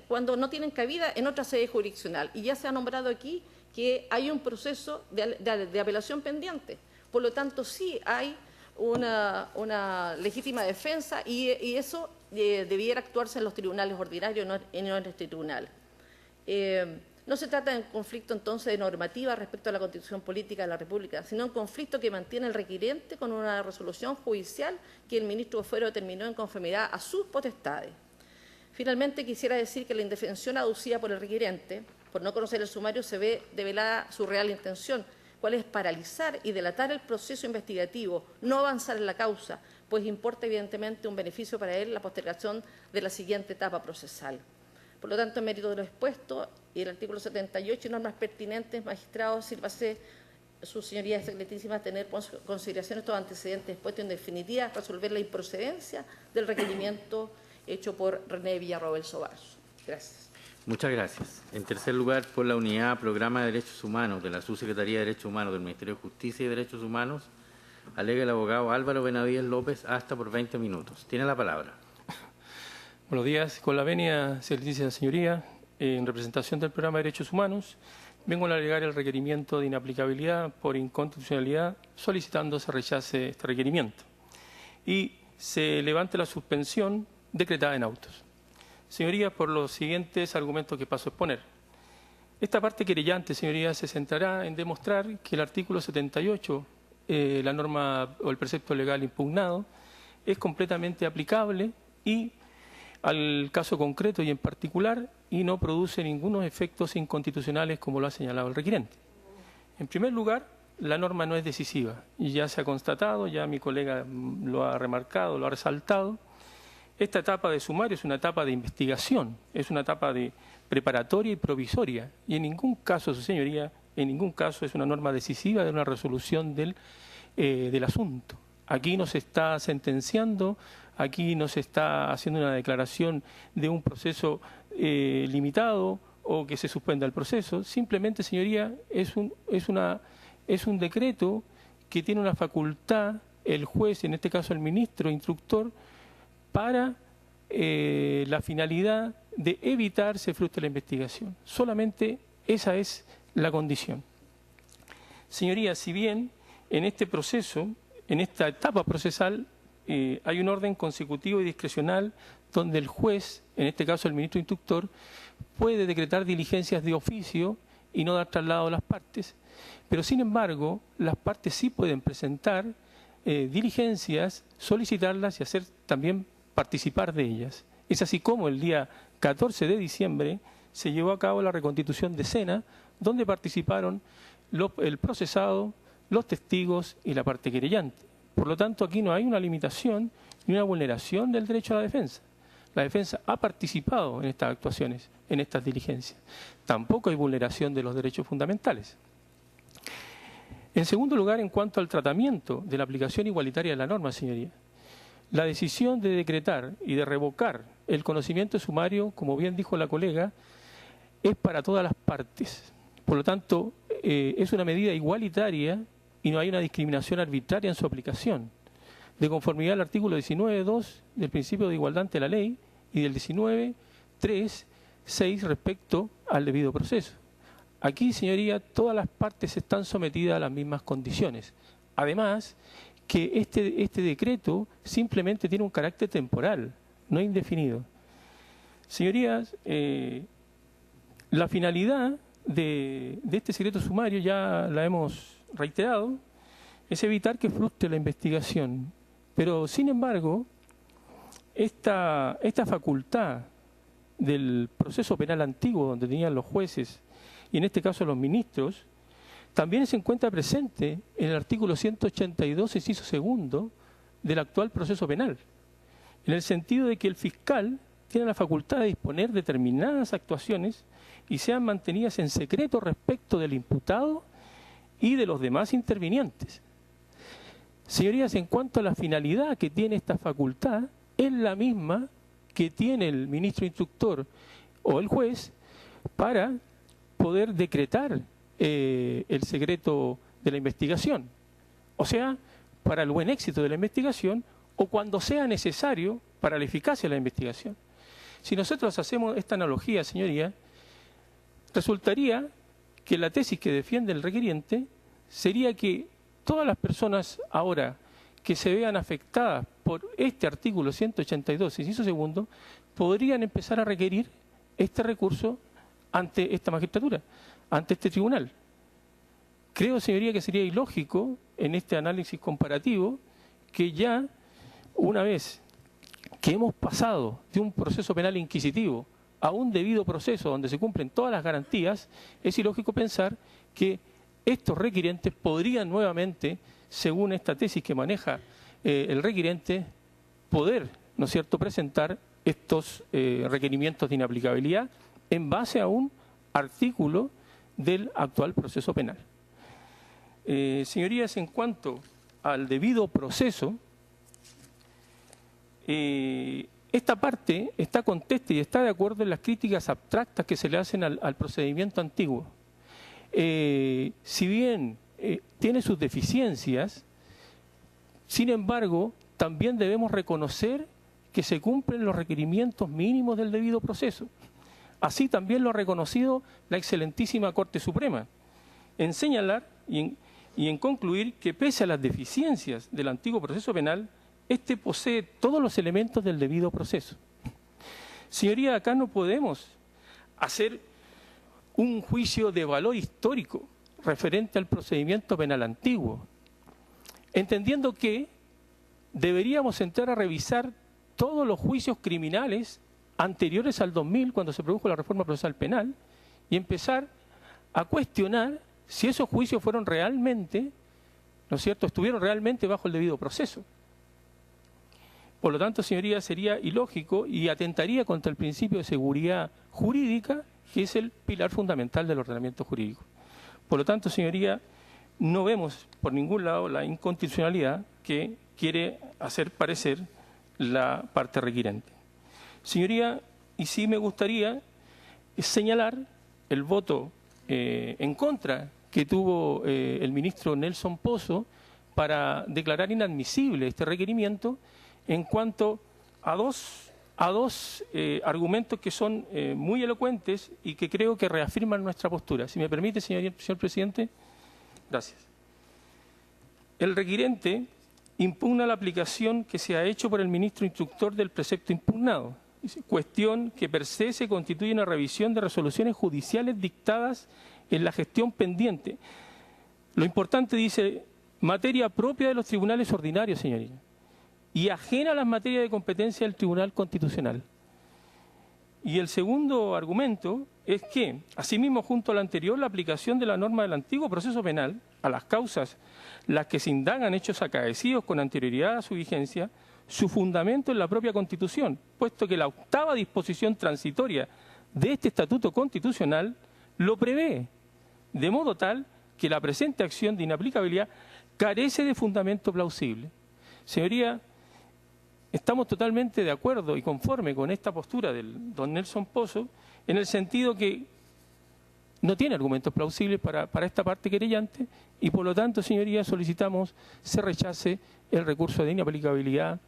cuando no tienen cabida en otra sede jurisdiccional. Y ya se ha nombrado aquí que hay un proceso de apelación pendiente. Por lo tanto, sí hay una legítima defensa y eso debiera actuarse en los tribunales ordinarios, no en este tribunal. No se trata de un conflicto entonces de normativa respecto a la Constitución Política de la República, sino un conflicto que mantiene el requirente con una resolución judicial que el ministro de Fuero determinó en conformidad a sus potestades. Finalmente, quisiera decir que la indefensión aducida por el requirente, por no conocer el sumario, se ve develada su real intención, cuál es paralizar y delatar el proceso investigativo, no avanzar en la causa, pues importa evidentemente un beneficio para él la postergación de la siguiente etapa procesal. Por lo tanto, en mérito de lo expuesto y el artículo 78 y normas pertinentes, magistrados, sírvase su señoría excelentísima tener en consideración estos antecedentes expuestos y en definitiva resolver la improcedencia del requerimiento hecho por René Villarroel Sobarzo. Gracias. Muchas gracias. En tercer lugar, por la Unidad Programa de Derechos Humanos de la Subsecretaría de Derechos Humanos del Ministerio de Justicia y Derechos Humanos, alega el abogado Álvaro Benavides López hasta por 20 minutos. Tiene la palabra. Buenos días. Con la venia, excelentísima señoría, en representación del Programa de Derechos Humanos, vengo a alegar el requerimiento de inaplicabilidad por inconstitucionalidad, solicitando se rechace este requerimiento y se levante la suspensión decretada en autos. Señorías, por los siguientes argumentos que paso a exponer. Esta parte querellante, señorías, se centrará en demostrar que el artículo 78, la norma o el precepto legal impugnado, es completamente aplicable y al caso concreto y en particular y no produce ningunos efectos inconstitucionales como lo ha señalado el requirente. En primer lugar, la norma no es decisiva y ya se ha constatado, ya mi colega lo ha remarcado, lo ha resaltado. Esta etapa de sumario es una etapa de investigación, es una etapa de preparatoria y provisoria y en ningún caso, su señoría, en ningún caso es una norma decisiva de una resolución del asunto. Aquí no se está sentenciando, aquí no se está haciendo una declaración de un proceso limitado o que se suspenda el proceso. Simplemente, señoría, es un decreto que tiene una facultad el juez, en este caso el ministro instructor, para la finalidad de evitar se frustre la investigación. Solamente esa es la condición. Señoría, si bien en este proceso, en esta etapa procesal, hay un orden consecutivo y discrecional donde el juez, en este caso el ministro instructor, puede decretar diligencias de oficio y no dar traslado a las partes, pero sin embargo las partes sí pueden presentar diligencias, solicitarlas y hacer también participar de ellas. Es así como el día 14 de diciembre se llevó a cabo la reconstitución de escena, donde participaron el procesado, los testigos y la parte querellante. Por lo tanto, aquí no hay una limitación ni una vulneración del derecho a la defensa. La defensa ha participado en estas actuaciones, en estas diligencias. Tampoco hay vulneración de los derechos fundamentales. En segundo lugar, en cuanto al tratamiento de la aplicación igualitaria de la norma, señoría, la decisión de decretar y de revocar el conocimiento sumario, como bien dijo la colega, es para todas las partes. Por lo tanto, es una medida igualitaria y no hay una discriminación arbitraria en su aplicación, de conformidad al artículo 19.2 del principio de igualdad ante la ley y del 19.3.6 respecto al debido proceso. Aquí, señoría, todas las partes están sometidas a las mismas condiciones. Además, que este decreto simplemente tiene un carácter temporal, no indefinido. Señorías, la finalidad de este secreto sumario, ya la hemos reiterado, es evitar que frustre la investigación. Pero, sin embargo, esta facultad del proceso penal antiguo, donde tenían los jueces, y en este caso los ministros, también se encuentra presente en el artículo 182, inciso segundo, del actual proceso penal, en el sentido de que el fiscal tiene la facultad de disponer determinadas actuaciones y sean mantenidas en secreto respecto del imputado y de los demás intervinientes. Señorías, en cuanto a la finalidad que tiene esta facultad, es la misma que tiene el ministro instructor o el juez para poder decretar el secreto de la investigación. O sea, para el buen éxito de la investigación o cuando sea necesario para la eficacia de la investigación. Si nosotros hacemos esta analogía, señoría, resultaría que la tesis que defiende el requiriente sería que todas las personas ahora que se vean afectadas por este artículo 182, inciso segundo, podrían empezar a requerir este recurso ante esta magistratura, ante este tribunal. Creo, señoría, que sería ilógico en este análisis comparativo que ya una vez que hemos pasado de un proceso penal inquisitivo a un debido proceso donde se cumplen todas las garantías, es ilógico pensar que estos requirientes podrían nuevamente, según esta tesis que maneja el requiriente, poder, ¿no es cierto?, presentar estos requerimientos de inaplicabilidad en base a un artículo del actual proceso penal. Señorías, en cuanto al debido proceso, esta parte está contesta y está de acuerdo en las críticas abstractas que se le hacen al procedimiento antiguo. Si bien tiene sus deficiencias, sin embargo, también debemos reconocer que se cumplen los requerimientos mínimos del debido proceso. Así también lo ha reconocido la excelentísima Corte Suprema, en señalar y en concluir que pese a las deficiencias del antiguo proceso penal, este posee todos los elementos del debido proceso. Señoría, acá no podemos hacer un juicio de valor histórico referente al procedimiento penal antiguo, entendiendo que deberíamos entrar a revisar todos los juicios criminales anteriores al 2000, cuando se produjo la reforma procesal penal, y empezar a cuestionar si esos juicios fueron realmente, ¿no es cierto?, estuvieron realmente bajo el debido proceso. Por lo tanto, señoría, sería ilógico y atentaría contra el principio de seguridad jurídica, que es el pilar fundamental del ordenamiento jurídico. Por lo tanto, señoría, no vemos por ningún lado la inconstitucionalidad que quiere hacer parecer la parte requirente. Señoría, y sí me gustaría señalar el voto en contra que tuvo el ministro Nelson Pozo para declarar inadmisible este requerimiento en cuanto a dos argumentos que son muy elocuentes y que creo que reafirman nuestra postura. Si me permite, señor presidente. Gracias. El requirente impugna la aplicación que se ha hecho por el ministro instructor del precepto impugnado, cuestión que per se se constituye una revisión de resoluciones judiciales dictadas en la gestión pendiente. Lo importante, dice, materia propia de los tribunales ordinarios, señoría, y ajena a las materias de competencia del Tribunal Constitucional. Y el segundo argumento es que, asimismo, junto al anterior, la aplicación de la norma del antiguo proceso penal a las causas las que se indagan hechos acaecidos con anterioridad a su vigencia, su fundamento en la propia Constitución, puesto que la octava disposición transitoria de este Estatuto Constitucional lo prevé, de modo tal que la presente acción de inaplicabilidad carece de fundamento plausible. Señoría, estamos totalmente de acuerdo y conforme con esta postura del don Nelson Pozo, en el sentido que no tiene argumentos plausibles para esta parte querellante y, por lo tanto, señoría, solicitamos se rechace el recurso de inaplicabilidad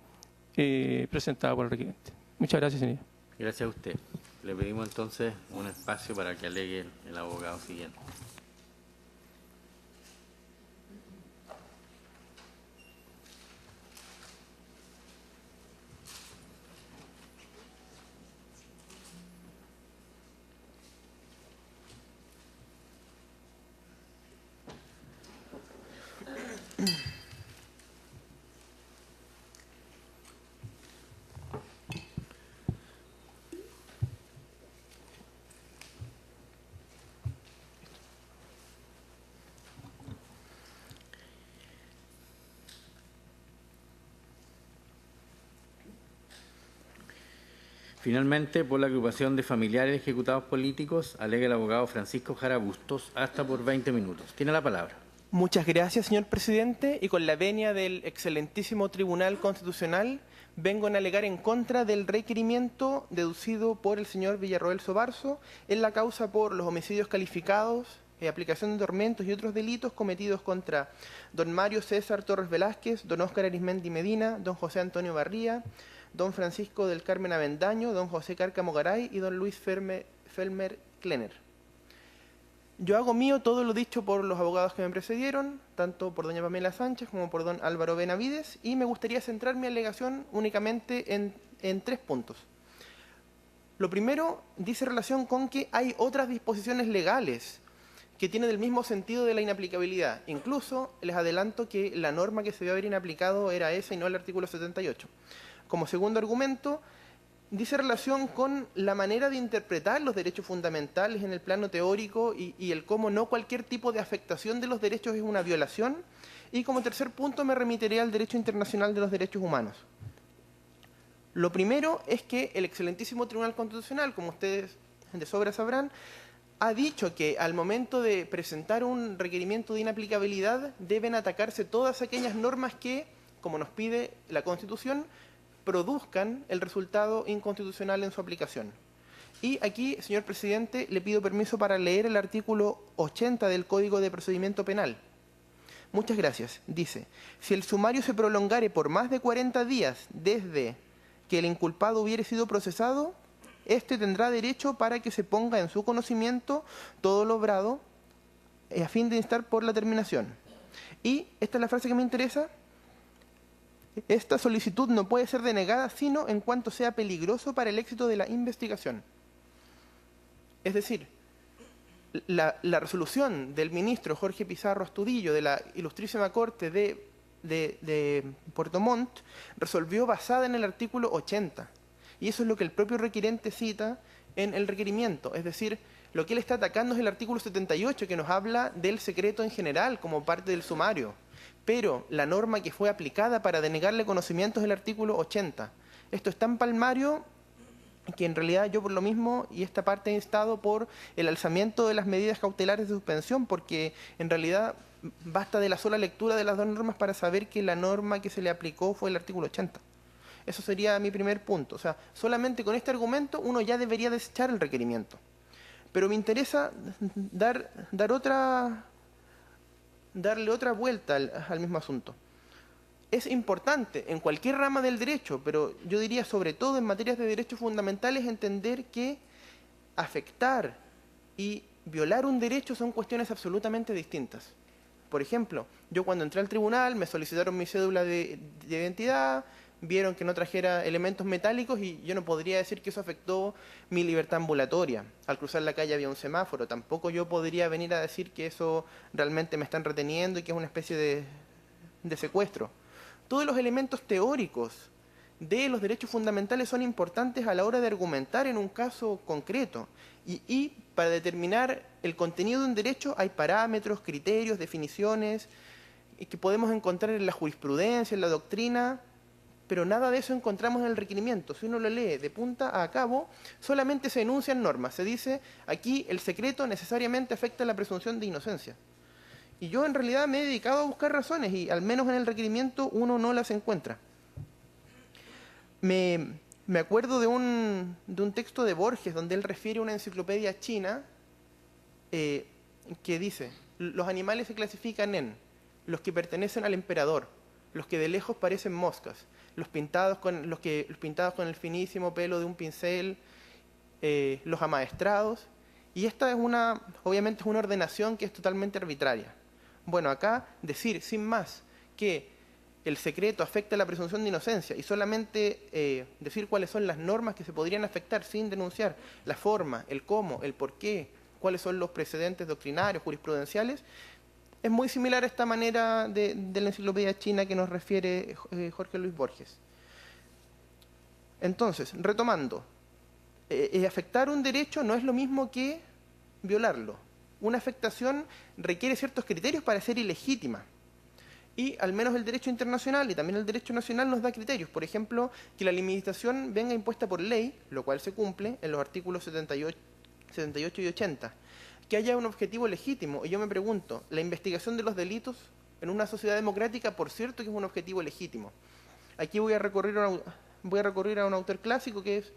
presentado por el requirente. Muchas gracias, señoría. Gracias a usted. Le pedimos entonces un espacio para que alegue el abogado siguiente. Finalmente, por la agrupación de familiares de ejecutados políticos, alega el abogado Francisco Jara Bustos, hasta por 20 minutos. Tiene la palabra. Muchas gracias, señor presidente, y con la venia del excelentísimo Tribunal Constitucional, vengo a alegar en contra del requerimiento deducido por el señor Villarroel Sobarzo en la causa por los homicidios calificados aplicación de tormentos y otros delitos cometidos contra don Mario César Torres Velázquez, don Óscar Arismendi Medina, don José Antonio Barría, don Francisco del Carmen Avendaño, don José Cárcamo Garay y don Luis Felmer Klenner. Yo hago mío todo lo dicho por los abogados que me precedieron, tanto por doña Pamela Sánchez como por don Álvaro Benavides, y me gustaría centrar mi alegación únicamente en 3 puntos. Lo primero dice relación con que hay otras disposiciones legales que tienen el mismo sentido de la inaplicabilidad. Incluso les adelanto que la norma que se debió haber inaplicado era esa y no el artículo 78. Como segundo argumento, dice relación con la manera de interpretar los derechos fundamentales en el plano teórico y el cómo no cualquier tipo de afectación de los derechos es una violación. Y como tercer punto me remitiré al derecho internacional de los derechos humanos. Lo primero es que el excelentísimo Tribunal Constitucional, como ustedes de sobra sabrán, ha dicho que al momento de presentar un requerimiento de inaplicabilidad deben atacarse todas aquellas normas que, como nos pide la Constitución, produzcan el resultado inconstitucional en su aplicación. Y aquí, señor presidente, le pido permiso para leer el artículo 80 del Código de Procedimiento Penal. Muchas gracias. Dice, si el sumario se prolongare por más de 40 días desde que el inculpado hubiere sido procesado, éste tendrá derecho para que se ponga en su conocimiento todo lo obrado a fin de instar por la terminación. Y esta es la frase que me interesa. Esta solicitud no puede ser denegada sino en cuanto sea peligroso para el éxito de la investigación. Es decir, la resolución del ministro Jorge Pizarro Astudillo de la Ilustrísima Corte de Puerto Montt resolvió basada en el artículo 80. Y eso es lo que el propio requirente cita en el requerimiento. Es decir, lo que él está atacando es el artículo 78, que nos habla del secreto en general como parte del sumario. Pero la norma que fue aplicada para denegarle conocimientos es el artículo 80. Esto es tan palmario que en realidad yo por lo mismo, y esta parte he instado por el alzamiento de las medidas cautelares de suspensión, porque en realidad basta de la sola lectura de las dos normas para saber que la norma que se le aplicó fue el artículo 80. Eso sería mi primer punto. O sea, solamente con este argumento uno ya debería desechar el requerimiento. Pero me interesa darle otra vuelta al mismo asunto. Es importante en cualquier rama del derecho, pero yo diría sobre todo en materias de derechos fundamentales, entender que afectar y violar un derecho son cuestiones absolutamente distintas. Por ejemplo, yo cuando entré al tribunal me solicitaron mi cédula de identidad, vieron que no trajera elementos metálicos y yo no podría decir que eso afectó mi libertad ambulatoria. Al cruzar la calle había un semáforo, tampoco yo podría venir a decir que eso realmente me están reteniendo y que es una especie de secuestro. Todos los elementos teóricos de los derechos fundamentales son importantes a la hora de argumentar en un caso concreto. Y para determinar el contenido de un derecho hay parámetros, criterios, definiciones que podemos encontrar en la jurisprudencia, en la doctrina, pero nada de eso encontramos en el requerimiento. Si uno lo lee de punta a cabo, solamente se enuncian normas. Se dice, aquí el secreto necesariamente afecta la presunción de inocencia. Y yo en realidad me he dedicado a buscar razones y al menos en el requerimiento uno no las encuentra. Me acuerdo de un texto de Borges donde él refiere a una enciclopedia china que dice, los animales se clasifican en los que pertenecen al emperador, los que de lejos parecen moscas, los pintados con el finísimo pelo de un pincel, los amaestrados, y esta es obviamente es una ordenación que es totalmente arbitraria. Bueno, acá decir sin más que el secreto afecta la presunción de inocencia y solamente decir cuáles son las normas que se podrían afectar sin denunciar la forma, el cómo, el por qué, cuáles son los precedentes doctrinarios, jurisprudenciales, es muy similar a esta manera de la enciclopedia china que nos refiere Jorge Luis Borges. Entonces, retomando, afectar un derecho no es lo mismo que violarlo. Una afectación requiere ciertos criterios para ser ilegítima. Y al menos el derecho internacional y también el derecho nacional nos da criterios. Por ejemplo, que la limitación venga impuesta por ley, lo cual se cumple en los artículos 78 y 80. Que haya un objetivo legítimo. Y yo me pregunto, ¿la investigación de los delitos en una sociedad democrática, por cierto, que es un objetivo legítimo? Aquí voy a recurrir a un autor clásico que es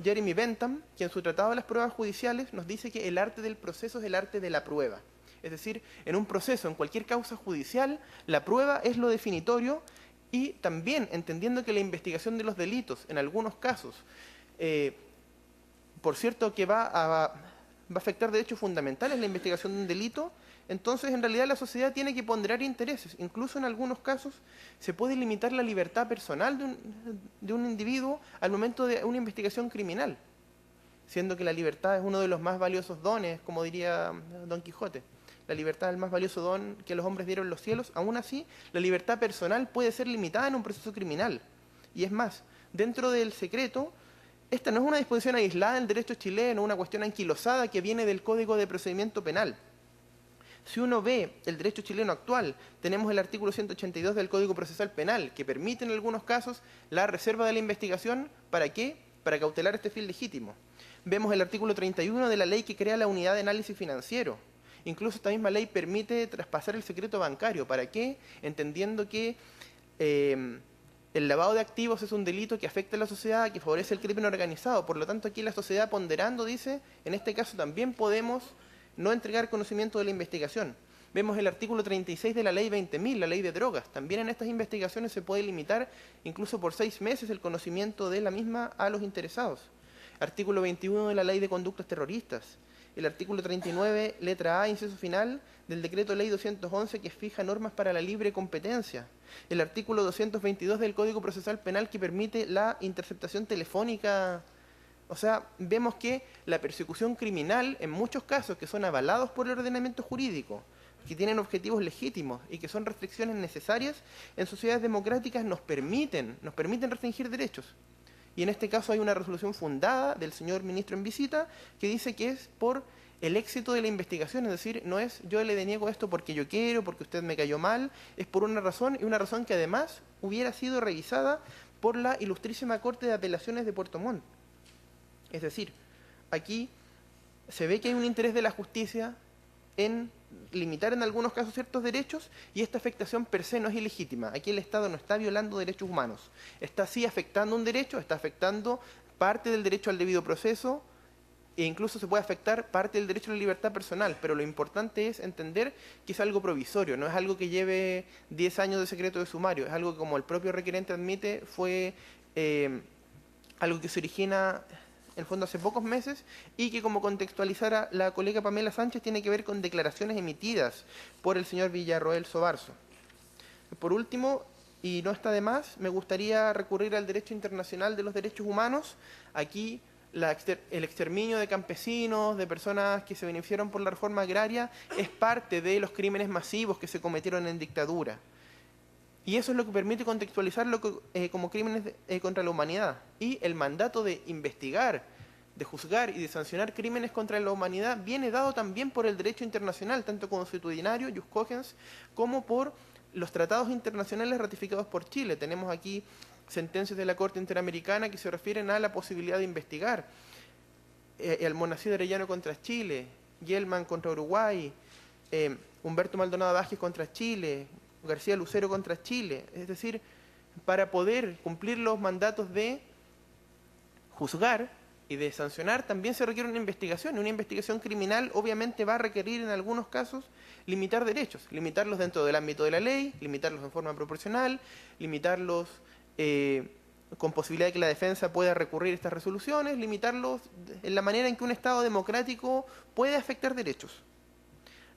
Jeremy Bentham, que en su Tratado de las Pruebas Judiciales nos dice que el arte del proceso es el arte de la prueba. Es decir, en un proceso, en cualquier causa judicial, la prueba es lo definitorio, y también entendiendo que la investigación de los delitos, en algunos casos, por cierto que va a afectar derechos fundamentales la investigación de un delito, entonces en realidad la sociedad tiene que ponderar intereses. Incluso en algunos casos se puede limitar la libertad personal de un individuo al momento de una investigación criminal, siendo que la libertad es uno de los más valiosos dones, como diría Don Quijote. La libertad es el más valioso don que los hombres dieron los cielos. Aún así, la libertad personal puede ser limitada en un proceso criminal. Y es más, dentro del secreto, esta no es una disposición aislada del derecho chileno, una cuestión anquilosada que viene del Código de Procedimiento Penal. Si uno ve el derecho chileno actual, tenemos el artículo 182 del Código Procesal Penal, que permite en algunos casos la reserva de la investigación. ¿Para qué? Para cautelar este fin legítimo. Vemos el artículo 31 de la ley que crea la unidad de análisis financiero. Incluso esta misma ley permite traspasar el secreto bancario. ¿Para qué? Entendiendo que el lavado de activos es un delito que afecta a la sociedad, que favorece el crimen organizado. Por lo tanto, aquí la sociedad, ponderando, dice, en este caso también podemos no entregar conocimiento de la investigación. Vemos el artículo 36 de la ley 20.000, la ley de drogas. También en estas investigaciones se puede limitar incluso por 6 meses el conocimiento de la misma a los interesados. Artículo 21 de la ley de conductas terroristas. El artículo 39, letra A, inciso final, del decreto ley 211 que fija normas para la libre competencia. El artículo 222 del Código Procesal Penal que permite la interceptación telefónica. O sea, vemos que la persecución criminal, en muchos casos que son avalados por el ordenamiento jurídico, que tienen objetivos legítimos y que son restricciones necesarias, en sociedades democráticas nos permiten restringir derechos. Y en este caso hay una resolución fundada del señor ministro en visita que dice que es por el éxito de la investigación, es decir, no es yo le deniego esto porque yo quiero, porque usted me cayó mal, es por una razón, y una razón que además hubiera sido revisada por la Ilustrísima Corte de Apelaciones de Puerto Montt. Es decir, aquí se ve que hay un interés de la justicia en limitar en algunos casos ciertos derechos, y esta afectación per se no es ilegítima. Aquí el Estado no está violando derechos humanos, está sí afectando un derecho, está afectando parte del derecho al debido proceso, e incluso se puede afectar parte del derecho a la libertad personal, pero lo importante es entender que es algo provisorio, no es algo que lleve 10 años de secreto de sumario, es algo que, como el propio requerente admite, fue algo que se origina en el fondo hace pocos meses, y que, como contextualizara la colega Pamela Sánchez, tiene que ver con declaraciones emitidas por el señor Villarroel Sobarzo. Por último, y no está de más, me gustaría recurrir al derecho internacional de los derechos humanos. Aquí el exterminio de campesinos, de personas que se beneficiaron por la reforma agraria, es parte de los crímenes masivos que se cometieron en dictadura. Y eso es lo que permite contextualizarlo como crímenes contra la humanidad. Y el mandato de investigar, de juzgar y de sancionar crímenes contra la humanidad viene dado también por el derecho internacional, tanto consuetudinario, jus cogens, como por los tratados internacionales ratificados por Chile. Tenemos aquí sentencias de la Corte Interamericana que se refieren a la posibilidad de investigar. Almonacid Arellano contra Chile, Yelman contra Uruguay, Humberto Maldonado Vázquez contra Chile, García Lucero contra Chile. Es decir, para poder cumplir los mandatos de juzgar y de sancionar también se requiere una investigación, y una investigación criminal obviamente va a requerir en algunos casos limitar derechos, limitarlos dentro del ámbito de la ley, limitarlos en forma proporcional, limitarlos con posibilidad de que la defensa pueda recurrir a estas resoluciones, limitarlos en la manera en que un Estado democrático puede afectar derechos.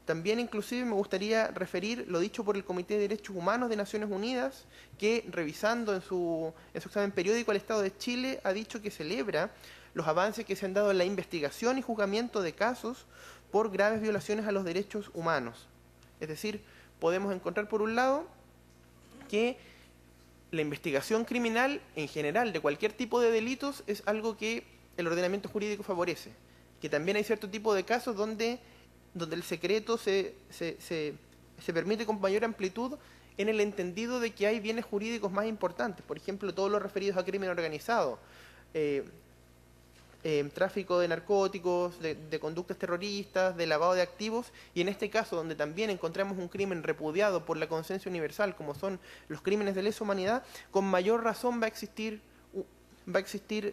También, inclusive, me gustaría referir lo dicho por el Comité de Derechos Humanos de Naciones Unidas, que, revisando en su examen periódico al Estado de Chile, ha dicho que celebra los avances que se han dado en la investigación y juzgamiento de casos por graves violaciones a los derechos humanos. Es decir, podemos encontrar, por un lado, que la investigación criminal, en general, de cualquier tipo de delitos, es algo que el ordenamiento jurídico favorece. Que también hay cierto tipo de casos donde el secreto se permite con mayor amplitud, en el entendido de que hay bienes jurídicos más importantes, por ejemplo, todos los referidos a crimen organizado, tráfico de narcóticos, de conductas terroristas, de lavado de activos, y en este caso, donde también encontramos un crimen repudiado por la conciencia universal, como son los crímenes de lesa humanidad, con mayor razón va a existir,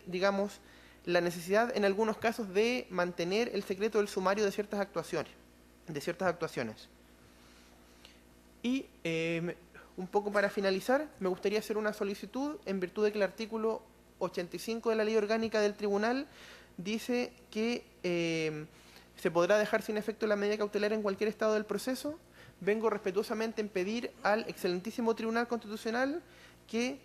digamos, la necesidad en algunos casos de mantener el secreto del sumario de ciertas actuaciones. de ciertas actuaciones. Y un poco para finalizar, me gustaría hacer una solicitud en virtud de que el artículo 85 de la Ley Orgánica del Tribunal dice que se podrá dejar sin efecto la medida cautelar en cualquier estado del proceso. Vengo respetuosamente en pedir al excelentísimo Tribunal Constitucional que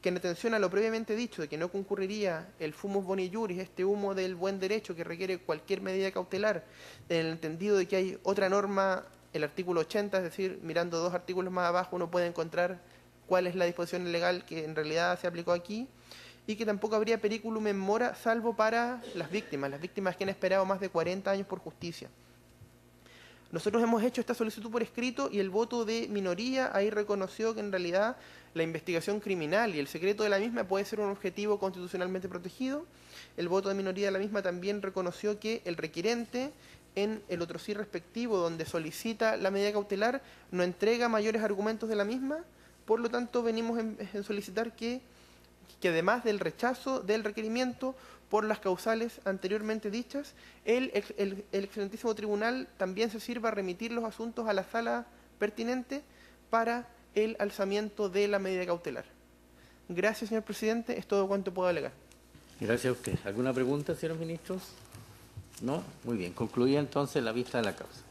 en atención a lo previamente dicho, de que no concurriría el fumus boni iuris, este humo del buen derecho que requiere cualquier medida cautelar, en el entendido de que hay otra norma, el artículo 80, es decir, mirando 2 artículos más abajo uno puede encontrar cuál es la disposición legal que en realidad se aplicó aquí, y que tampoco habría periculum in mora, salvo para las víctimas que han esperado más de 40 años por justicia. Nosotros hemos hecho esta solicitud por escrito y el voto de minoría ahí reconoció que en realidad la investigación criminal y el secreto de la misma puede ser un objetivo constitucionalmente protegido. El voto de minoría de la misma también reconoció que el requirente en el otro sí respectivo, donde solicita la medida cautelar, no entrega mayores argumentos de la misma. Por lo tanto, venimos en solicitar que además del rechazo del requerimiento por las causales anteriormente dichas, el excelentísimo tribunal también se sirva a remitir los asuntos a la sala pertinente para el alzamiento de la medida cautelar. Gracias, señor presidente. Es todo cuanto puedo alegar. Gracias a usted. ¿Alguna pregunta, señores ministros? No. Muy bien. Concluida entonces la vista de la causa.